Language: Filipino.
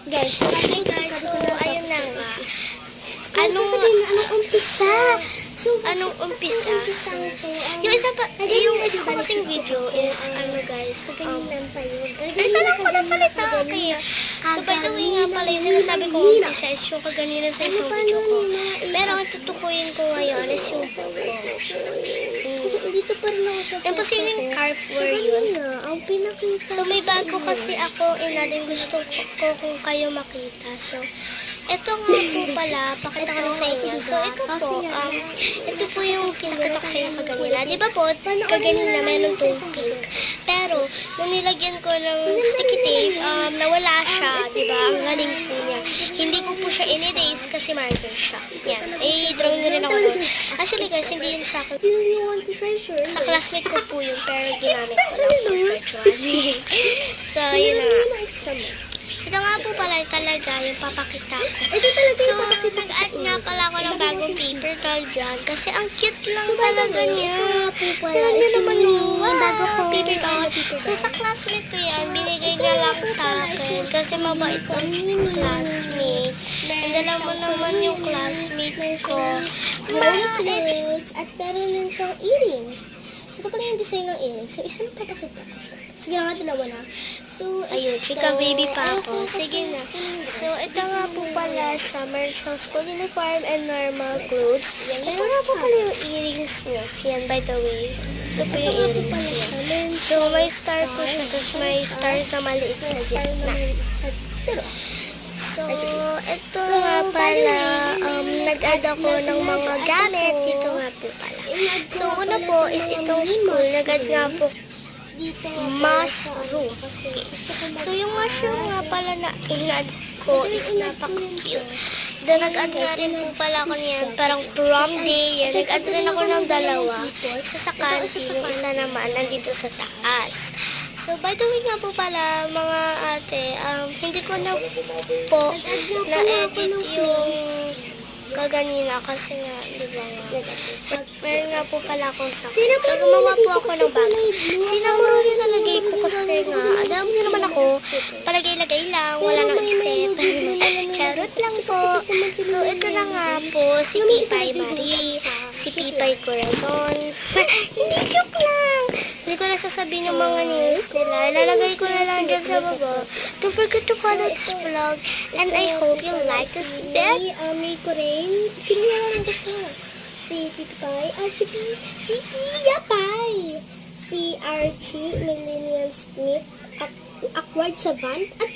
Guys, So, ayun na nga. anong umpisa? Anong umpisa? So, yung isa ko kasing video is, guys, salita lang ko na salita, kaya. So, by the way nga pala, yung sinasabi ko umpisa is yung kaganina sa isang video ko. Pero ang tutukuyin ko ngayon is yung pogo. Dito pa rin ako sa Imposibleng carrefour yun. ang pinakita. So, may bago kasi ako din gusto ko kung kayo makita. So, ito nga po pala, pakita ko na sa inyo. So, ito po yung pinakita ko sa inyo kaganina. Di ba po, kaganina meron tong pink. Pero, nung nilagyan ko ng sticky tape, nawala siya, di ba? Ang galing po niya. Hindi ko po siya in-erase kasi marker siya. Yan. Drawing nyo rin ako doon. Actually guys, hindi yun sa akin. Sa classmate ko po yun, pero ginamit ko lang po virtually. So, yun na nga. Ito nga po pala talaga yung papakita ko. So, nag-add nga pala ako ng bagong paper doll dyan kasi ang cute lang talaga niya. Ganda naman yung bago ko paper doll. So, sa classmate ko yan, binigay niya lang sa akin kasi mabait ang classmate. And alam mo naman yung classmate ko. Mabait at meron din siyang earrings. So, ito pala yung design ng earrings. So, isang papakita ko siya. Sige na nga, dalawa na. So, ayun, chika baby pa ako. Sige na. So, ito nga po pala siya. Meron siyang school uniform and normal clothes. Ito nga po pala yung earrings niya. Yan, by the way. Ito po yung earrings niya. So, may star po siya. Tapos may star na maliit sa gitna. So, ito nga pala, nag-add ako ng mga gamit. Dito nga po pala. So, una po is itong school. Nag-add nga po mushroom. Okay. So, yung mushroom nga pala na in-add ko is napaka-cute. Then, nag-add nga rin po pala ako niyan. Parang prom day. Yan. Nag-add rin ako ng dalawa. Isa sa kanti, yung isa naman nandito sa taas. So, by the way nga po pala, mga ate, hindi ko na po na-edit yung kaganina kasi nga, di ba nga, meron nga po pala akong sakit. So, gumawa po ako ng bago. Sinamuro yung nalagay ko kasi nga, alam mo naman ako, palagay-lagay lang, wala nang isip. Charot lang po. So, ito na nga po, si Pipay Marie, si Pipay Corazon. Hindi, joke lang. Hindi ko nasasabihin yung mga news nila. Ilalagay ko na lang dyan sa baba. Don't forget to follow this vlog. And I hope you like this bit. May Korean. Kinala lang ko. Si Pipay. Si Pia Pai. Si Archie, Millennial Smith, Awkward Savant, at